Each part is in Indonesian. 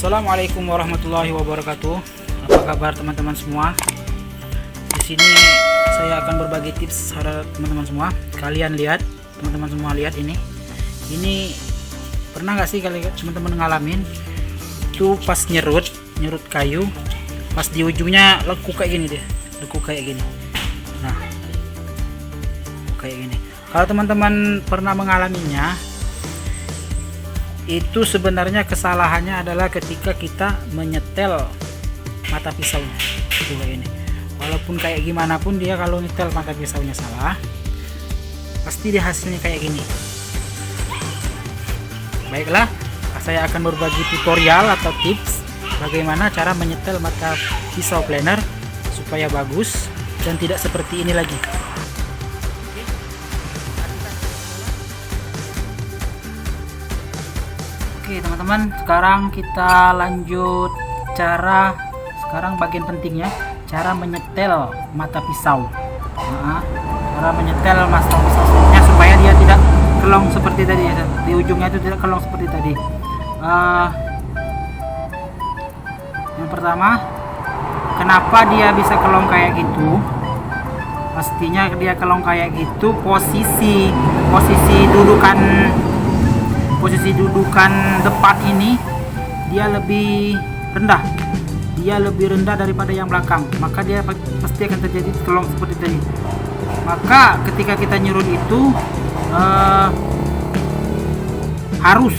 Assalamualaikum warahmatullahi wabarakatuh. Apa kabar teman-teman semua? Di sini saya akan berbagi tips pada teman-teman semua. Kalian lihat, teman-teman semua lihat ini. Ini pernah nggak sih kalian teman-teman ngalamin itu pas nyerut kayu, pas di ujungnya lekuk kayak gini deh, lekuk kayak gini. Nah, kayak gini. Kalau teman-teman pernah mengalaminya, itu sebenarnya kesalahannya adalah ketika kita menyetel mata pisaunya. Coba ini, walaupun kayak gimana pun dia kalau nyetel mata pisaunya salah, pasti dia hasilnya kayak gini. Baiklah, saya akan berbagi tutorial atau tips bagaimana cara menyetel mata pisau planer supaya bagus dan tidak seperti ini lagi. Oke teman-teman, sekarang kita lanjut sekarang bagian pentingnya, cara menyetel mata pisau. Cara menyetel mata pisaunya supaya dia tidak kelong seperti tadi ya, di ujungnya itu tidak kelong seperti tadi. Yang pertama, kenapa dia bisa kelong kayak gitu? Pastinya dia kelong kayak gitu posisi dudukan depan ini dia lebih rendah daripada yang belakang, maka dia pasti akan terjadi kelong seperti tadi. Maka ketika kita nyurut itu harus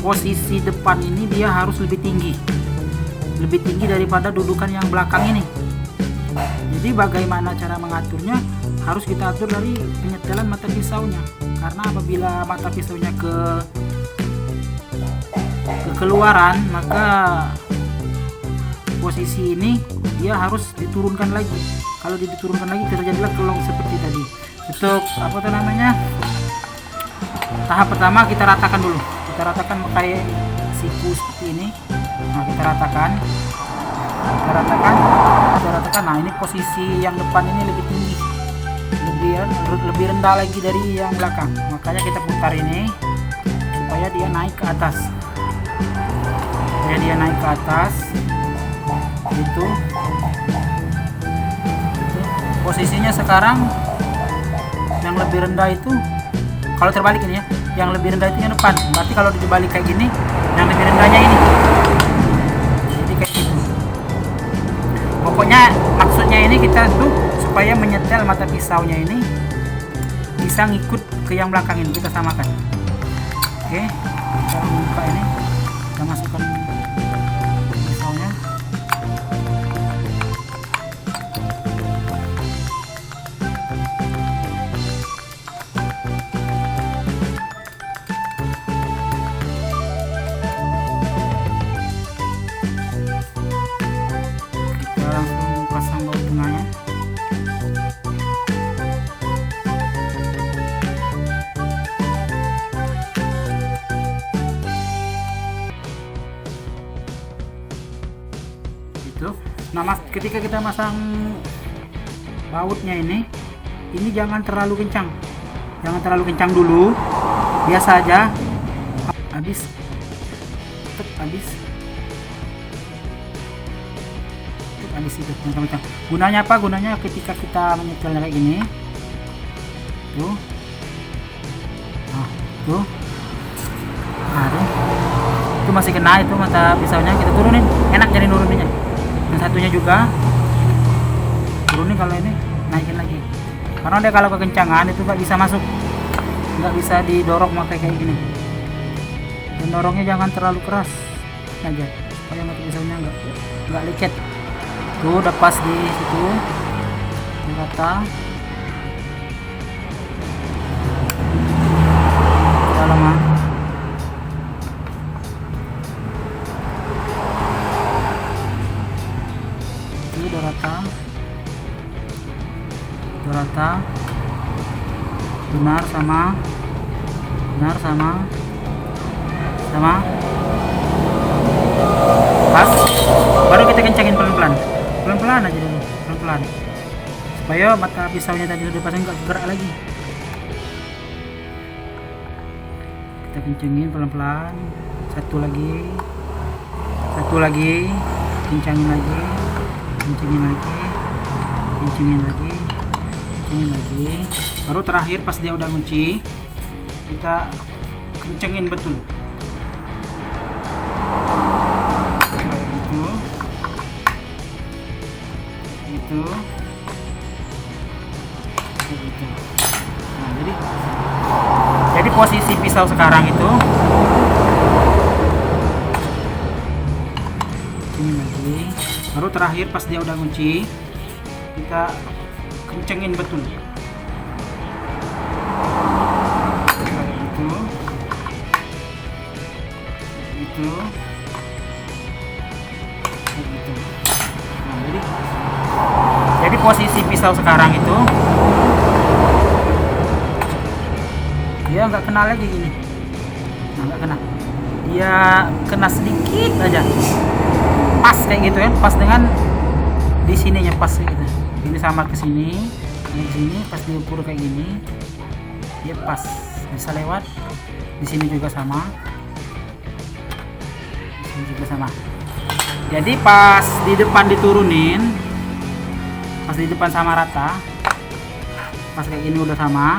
posisi depan ini dia harus lebih tinggi daripada dudukan yang belakang ini. Jadi bagaimana cara mengaturnya, harus kita atur dari penyetelan mata pisaunya, karena apabila mata pisaunya keluaran, maka posisi ini dia harus diturunkan lagi. Kalau diturunkan lagi terjadilah kelong seperti tadi. Untuk tahap pertama kita ratakan dulu. Kita ratakan kayak siku seperti ini. Nah, kita ratakan. Nah, ini posisi yang depan ini lebih tinggi, lebih rendah lagi dari yang belakang. Makanya kita putar ini supaya dia naik ke atas. Gitu. Posisinya sekarang yang lebih rendah itu, kalau terbalik ini ya, yang lebih rendah itu yang depan. Berarti kalau dibalik kayak gini, yang lebih rendahnya ini. Jadi kayak gitu. Pokoknya maksudnya ini kita tuh supaya menyetel mata pisaunya ini bisa ngikut ke yang belakang ini, kita samakan. Oke, kita buka ini, kita masukkan pisaunya. Langsung pasang baut tengahnya. Gitu. Nah, ketika kita masang bautnya ini jangan terlalu kencang. Jangan terlalu kencang dulu. Biasa aja. Habis. Itu teman-teman. Gunanya apa? Gunanya ketika kita menyetelnya kayak gini, tuh, itu masih kena itu mata pisaunya, kita turunin, enak jadi nuruninnya. Yang satunya juga turunin, kalau ini naikin lagi, karena dia kalau kekencangan itu nggak bisa masuk, nggak bisa didorong pakai kayak gini. Dan dorongnya jangan terlalu keras aja supaya mata pisaunya nggak lecet. Tuh udah pas di situ, rata. Dalam itu udah rata, benar sama pas. Baru kita kencangin pelan-pelan aja dulu, pelan-pelan, supaya mata pisaunya tadi udah pasang nggak gerak lagi. Kita kencengin pelan-pelan, satu lagi, Satu lagi, kencangin lagi, kencangin lagi, kencangin lagi, kencangin lagi. Baru terakhir pas dia udah ngunci, kita kencangin betul. Itu nah, jadi posisi pisau sekarang itu ini lagi, baru terakhir pas dia udah ngunci, kita kencengin betul. Itu nah, jadi posisi pisau sekarang itu dia nggak kena lagi gini, nah, nggak kena, dia kena sedikit aja, pas kayak gitu ya, pas dengan di sininya pas kayak gitu. Ini sama ke sini, di sini pas diukur kayak gini, dia pas bisa lewat. Di sini juga sama, di sini juga sama. Jadi pas di depan diturunin, pas di depan sama rata, pas kayak gini udah sama,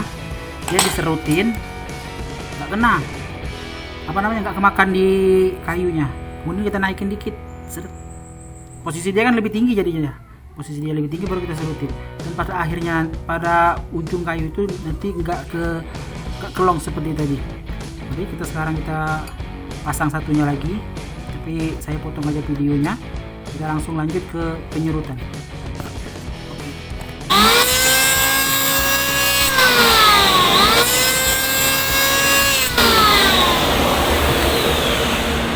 dia diserutin, nggak kena, apa namanya, nggak kemakan di kayunya. Kemudian kita naikin dikit, seret. Posisi dia kan lebih tinggi jadinya, posisi dia lebih tinggi baru kita serutin. Dan pada akhirnya pada ujung kayu itu nanti nggak kelong seperti tadi. Jadi sekarang kita pasang satunya lagi, tapi saya potong aja videonya. Kita langsung lanjut ke penyerutan.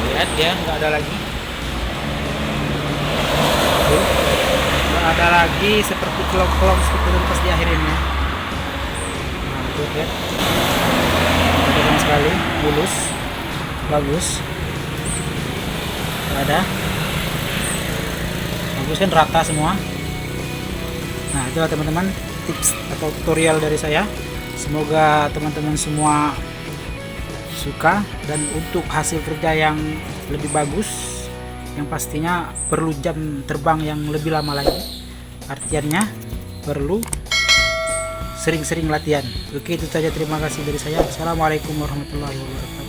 Lihat ya, nggak ada lagi. Nggak ada lagi seperti kelong-kelong seperti itu pas di akhir ini. Nah, itu ya. Keren sekali, mulus, bagus. Nggak ada. Bagus kan, rata semua. Nah, itulah teman-teman tips atau tutorial dari saya. Semoga teman-teman semua suka, dan untuk hasil kerja yang lebih bagus, yang pastinya perlu jam terbang yang lebih lama lagi. Artiannya perlu sering-sering latihan. Oke, itu saja, terima kasih dari saya. Assalamualaikum warahmatullahi wabarakatuh.